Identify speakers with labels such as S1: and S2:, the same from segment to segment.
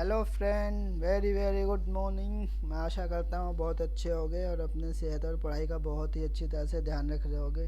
S1: Hello friend, very very good morning. मैं आशा करता हूँ बहुत अच्छे होगे और अपने सेहत और पढ़ाई का बहुत ही अच्छी तरह से ध्यान रख रहे होगे।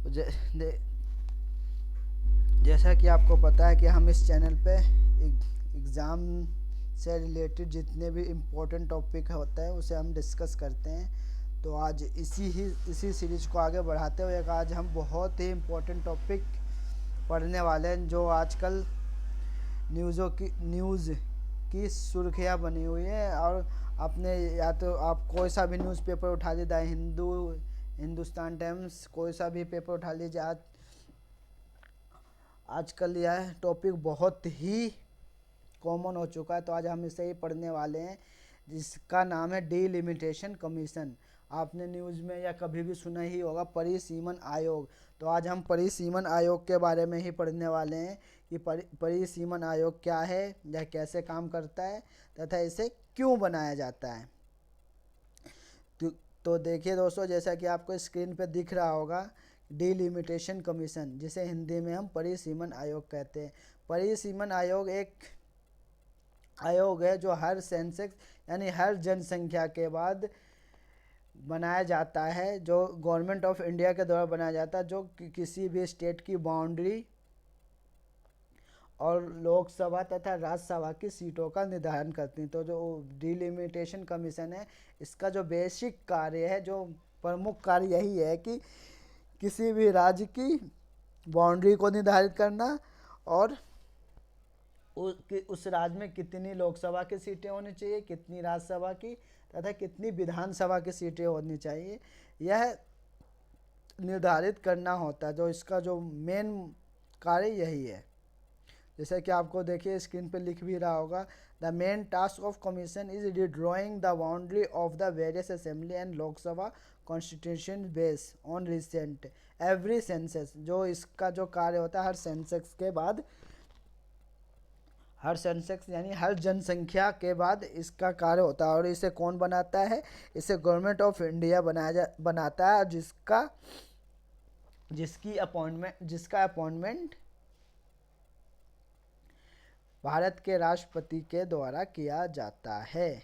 S1: तो जैसा कि आपको पता है कि हम इस चैनल पे एग्ज़ाम से रिलेटेड जितने भी इम्पोर्टेंट टॉपिक होता है उसे हम डिस्कस करते हैं। तो आज इसी सीरीज को आगे बढ़ाते हुए आज हम बहुत ही इम्पोर्टेंट टॉपिक पढ़ने वाले हैं जो आजकल न्यूज़ की सुर्खियाँ बनी हुई है। और आपने या तो आप कोई सा भी न्यूज़पेपर उठा लीजिए, हिंदुस्तान टाइम्स, कोई सा भी पेपर उठा लीजिए, आजकल यह टॉपिक बहुत ही कॉमन हो चुका है। तो आज हम इसे ही पढ़ने वाले हैं जिसका नाम है डीलिमिटेशन कमीशन। आपने न्यूज़ में या कभी भी सुना ही होगा परिसीमन आयोग। तो आज हम परिसीमन आयोग के बारे में ही पढ़ने वाले हैं कि परिसीमन आयोग क्या है, यह कैसे काम करता है तथा इसे क्यों बनाया जाता है। तो, तो देखिए दोस्तों, जैसा कि आपको स्क्रीन पर दिख रहा होगा, डीलिमिटेशन कमीशन, जिसे हिंदी में हम परिसीमन आयोग कहते हैं। परिसीमन आयोग एक आयोग है जो हर सेंसेक्स यानी हर जनसंख्या के बाद बनाया जाता है, जो गवर्नमेंट ऑफ इंडिया के द्वारा बनाया जाता है, जो किसी भी स्टेट की बाउंड्री और लोकसभा तथा राज्यसभा की सीटों का निर्धारण करती हैं। तो जो डिलिमिटेशन कमीशन है, इसका जो बेसिक कार्य है, जो प्रमुख कार्य यही है कि किसी भी राज्य की बाउंड्री को निर्धारित करना और उस राज्य में कितनी लोकसभा की सीटें होनी चाहिए, कितनी राज्यसभा की तथा कितनी विधानसभा की सीटें होनी चाहिए, यह निर्धारित करना होता है। जो इसका जो मेन कार्य यही है। जैसे कि आपको देखिए स्क्रीन पे लिख भी रहा होगा, the main task of commission is redrawing the boundary of the various assembly and Lok Sabha constitution base on recent every census. जो इसका जो कार्य होता है, हर सेंसेक्स यानी हर जनसंख्या के बाद इसका कार्य होता है। और इसे कौन बनाता है? इसे गवर्नमेंट ऑफ इंडिया बनाता है, जिसका अपॉइंटमेंट भारत के राष्ट्रपति के द्वारा किया जाता है।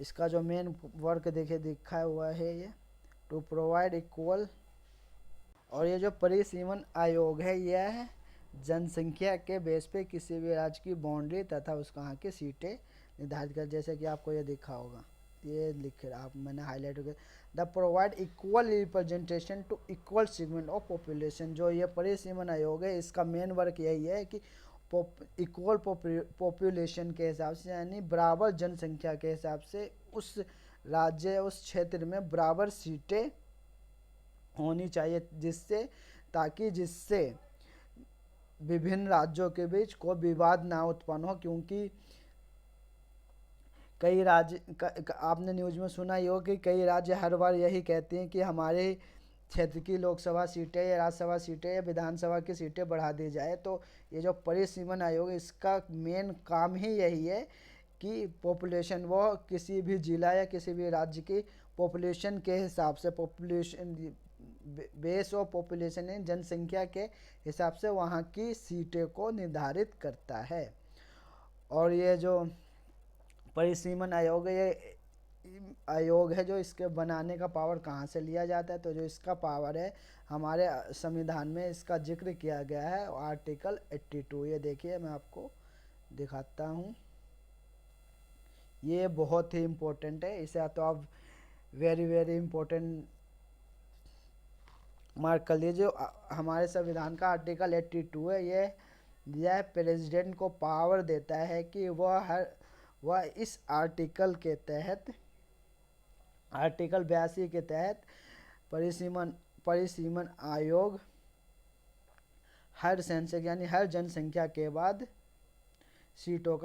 S1: इसका जो मेन वर्क देखिए दिखा हुआ है, ये टू प्रोवाइड इक्वल। और ये जो परिसीमन आयोग है, यह जनसंख्या के बेस पे किसी भी राज्य की बाउंड्री तथा उसका यहाँ की सीटें निर्धारित कर। जैसे कि आपको ये दिखा होगा, ये लिख रहा आप, मैंने हाईलाइट कर, the provide equal representation to equal segment of population. जो ये परिसीमन आयोग है, इसका मेन वर्क यही है कि इक्वल पॉपुलेशन के हिसाब से यानी बराबर जनसंख्या के हिसाब से उस राज्य उस क्षेत्र में बराबर सीटें होनी चाहिए, जिससे विभिन्न राज्यों के बीच कोई विवाद ना उत्पन्न हो। क्योंकि कई राज्य आपने न्यूज़ में सुना ही हो कि कई राज्य हर बार यही कहते हैं कि हमारे क्षेत्र की लोकसभा सीटें या राज्यसभा सीटें या विधानसभा की सीटें बढ़ा दी जाए। तो ये जो परिसीमन आयोग है, इसका मेन काम ही यही है कि पॉपुलेशन, वो किसी भी जिला या किसी भी राज्य की पॉपुलेशन के हिसाब से, पॉपुलेशन बेस ऑफ पॉपुलेशन है, जनसंख्या के हिसाब से वहाँ की सीटें को निर्धारित करता है। और ये जो परिसीमन आयोग है, ये आयोग है जो इसके बनाने का पावर कहाँ से लिया जाता है? तो जो इसका पावर है, हमारे संविधान में इसका जिक्र किया गया है, आर्टिकल 82। ये देखिए मैं आपको दिखाता हूँ, ये बहुत ही इम्पोर्टेंट है। इसे तो आप वेरी वेरी इम्पोर्टेंट मार्क कर लीजिए। हमारे संविधान का आर्टिकल 82 है। यह प्रेसिडेंट को पावर देता है कि वह इस आर्टिकल के तहत, आर्टिकल 82 के तहत परिसीमन आयोग हर सेंसस यानी हर जनसंख्या के बाद सीटों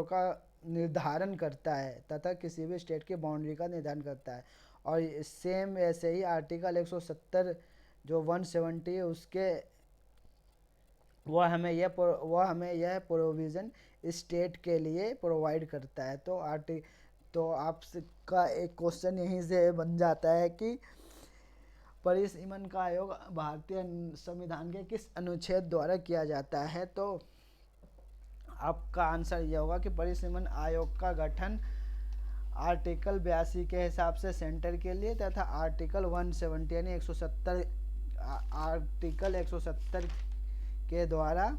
S1: का निर्धारण करता है तथा किसी भी स्टेट की बाउंड्री का निर्धारण करता है। और सेम ऐसे ही आर्टिकल 170 जो 170 है, उसके वह हमें यह प्रोविज़न स्टेट के लिए प्रोवाइड करता है। तो आपका एक क्वेश्चन यहीं से बन जाता है कि परिसीमन का आयोग भारतीय संविधान के किस अनुच्छेद द्वारा किया जाता है? तो आपका आंसर यह होगा कि परिसीमन आयोग का गठन आर्टिकल 82 के हिसाब से सेंटर के लिए तथा आर्टिकल 170 यानी 170 आर्टिकल 170 के द्वारा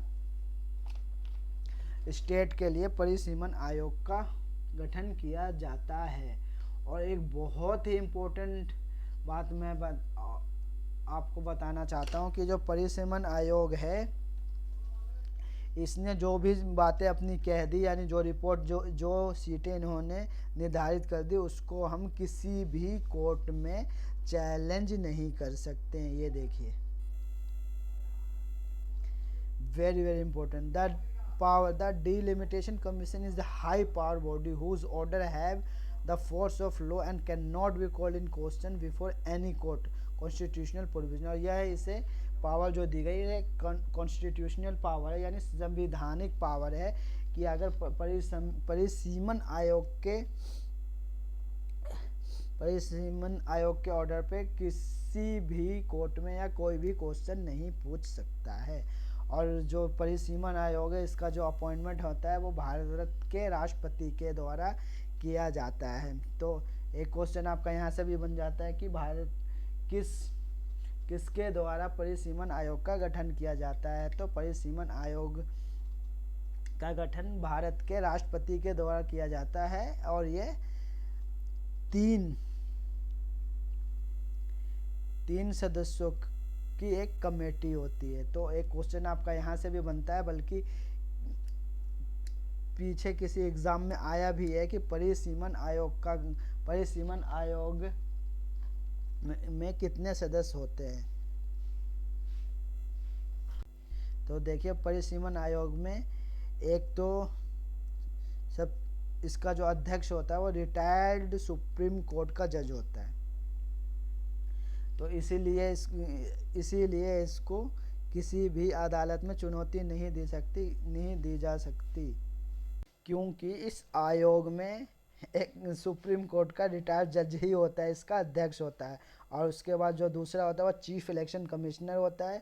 S1: स्टेट के लिए परिसीमन आयोग का गठन किया जाता है। और एक बहुत ही इम्पोर्टेंट बात मैं आपको बताना चाहता हूँ कि जो परिसीमन आयोग है इसने जो भी बातें अपनी कह दी, यानी जो रिपोर्ट जो सीटें इन्होंने निर्धारित कर दी, उसको हम किसी भी कोर्ट में चैलेंज नहीं कर सकते हैं। ये देखिए, very very important. The delimitation commission is the high power body whose order have the force of law and can not be called in question before any court constitutional provision. और यह इसे power जो दी गई है constitutional power है, यानी संवैधानिक power है कि अगर परिसीमन आयोग के ऑर्डर पे किसी भी कोर्ट में या कोई भी क्वेश्चन नहीं पूछ सकता है। और जो परिसीमन आयोग है इसका जो अपॉइंटमेंट होता है वो भारत के राष्ट्रपति के द्वारा किया जाता है। तो एक क्वेश्चन आपका यहाँ से भी बन जाता है कि भारत किसके द्वारा परिसीमन आयोग का गठन किया जाता है। तो परिसीमन आयोग का गठन भारत के राष्ट्रपति के द्वारा किया जाता है और ये तीन सदस्यों की एक कमेटी होती है। तो एक क्वेश्चन आपका यहाँ से भी बनता है, बल्कि पीछे किसी एग्जाम में आया भी है कि परिसीमन आयोग में कितने सदस्य होते हैं। तो देखिए, परिसीमन आयोग में एक तो सब इसका जो अध्यक्ष होता है वो रिटायर्ड सुप्रीम कोर्ट का जज होता है। तो इसीलिए इसको किसी भी अदालत में चुनौती नहीं दी जा सकती, क्योंकि इस आयोग में एक सुप्रीम कोर्ट का रिटायर्ड जज ही होता है, इसका अध्यक्ष होता है। और उसके बाद जो दूसरा होता है वो चीफ इलेक्शन कमिश्नर होता है।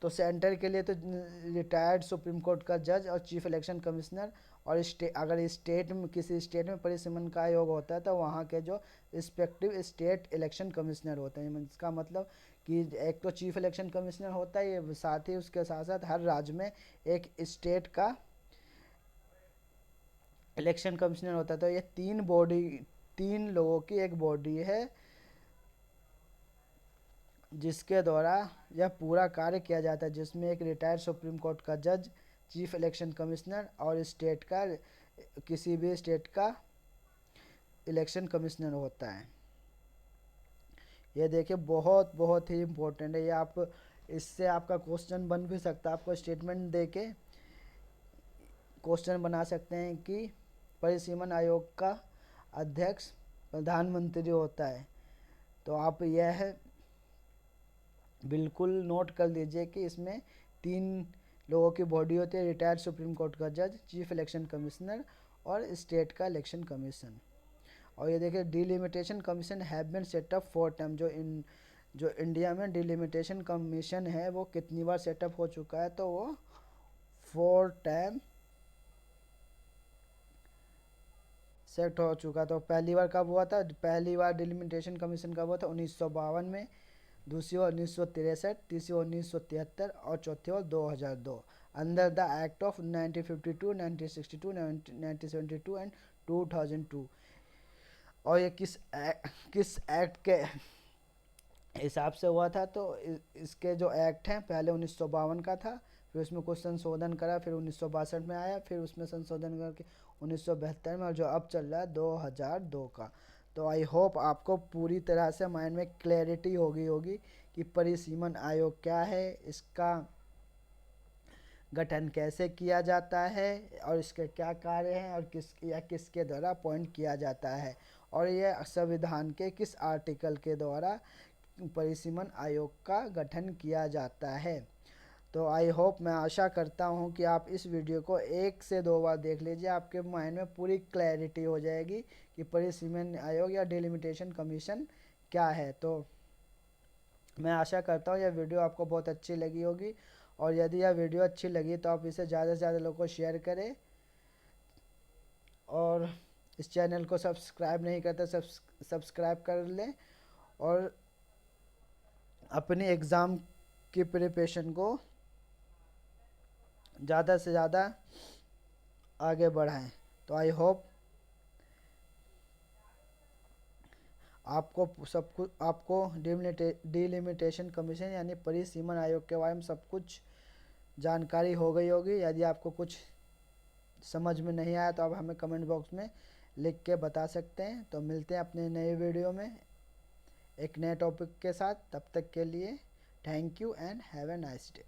S1: तो सेंटर के लिए तो रिटायर्ड सुप्रीम कोर्ट का जज और चीफ इलेक्शन कमिश्नर, और अगर किसी स्टेट में परिसीमन का आयोग होता है तो वहाँ के जो रिस्पेक्टिव स्टेट इलेक्शन कमिश्नर होते हैं। इसका मतलब कि एक तो चीफ इलेक्शन कमिश्नर होता है, ये साथ ही उसके साथ साथ हर राज्य में एक स्टेट का इलेक्शन कमिश्नर होता है। तो ये तीन लोगों की एक बॉडी है जिसके द्वारा यह पूरा कार्य किया जाता है, जिसमें एक रिटायर्ड सुप्रीम कोर्ट का जज, चीफ इलेक्शन कमिश्नर और किसी भी स्टेट का इलेक्शन कमिश्नर होता है। ये देखिए, बहुत बहुत ही इम्पोर्टेंट है ये। इससे आपका क्वेश्चन बन भी सकता है। आपको स्टेटमेंट दे के क्वेश्चन बना सकते हैं कि परिसीमन आयोग का अध्यक्ष प्रधानमंत्री होता है। तो आप यह बिल्कुल नोट कर लीजिए कि इसमें 3 लोगों की बॉडी होती है, रिटायर्ड सुप्रीम कोर्ट का जज, चीफ इलेक्शन कमिश्नर और स्टेट का इलेक्शन कमीशन। और ये देखिए, delimitation commission have been set up 4 time. जो इंडिया में डिलिमिटेशन कमीशन है वो कितनी बार सेटअप हो चुका है, तो वो 4 टाइम सेट हो चुका। तो पहली बार कब हुआ था? पहली बार डिलिमिटेशन कमीशन कब हुआ था? 1952 में, दूसरी बार 1963, तीसरी बार 1973 और चौथी बार 2002 under the act of 1952, 1962, 1972 and 2002। और ये किस एक्ट के हिसाब से हुआ था? तो इसके जो एक्ट हैं, पहले 1952 का था, फिर उसमें कुछ संशोधन करा, फिर 1962 में आया, फिर उसमें संशोधन करके 1972 में, और जो अब चल रहा है 2002 का। तो आई होप आपको पूरी तरह से माइंड में क्लैरिटी होगी कि परिसीमन आयोग क्या है, इसका गठन कैसे किया जाता है और इसके क्या कार्य हैं और किसके द्वारा अपॉइंट किया जाता है, और यह संविधान के किस आर्टिकल के द्वारा परिसीमन आयोग का गठन किया जाता है। तो आई होप, मैं आशा करता हूँ कि आप इस वीडियो को 1 से 2 बार देख लीजिए, आपके माइंड में पूरी क्लैरिटी हो जाएगी कि परिसीमन आयोग या डिलिमिटेशन कमीशन क्या है। तो मैं आशा करता हूँ यह वीडियो आपको बहुत अच्छी लगी होगी और यदि यह वीडियो अच्छी लगी तो आप इसे ज़्यादा से ज़्यादा लोगों को शेयर करें, और इस चैनल को सब्सक्राइब नहीं करते सब्सक्राइब कर लें, और अपनी एग्ज़ाम की प्रिपरेशन को ज़्यादा से ज़्यादा आगे बढ़ाएं। तो आई होप आपको डिलिमिटेशन कमीशन यानी परिसीमन आयोग के बारे में सब कुछ जानकारी हो गई होगी। यदि आपको कुछ समझ में नहीं आया तो आप हमें कमेंट बॉक्स में लिख के बता सकते हैं। तो मिलते हैं अपने नए वीडियो में एक नए टॉपिक के साथ। तब तक के लिए thank you and have a nice day.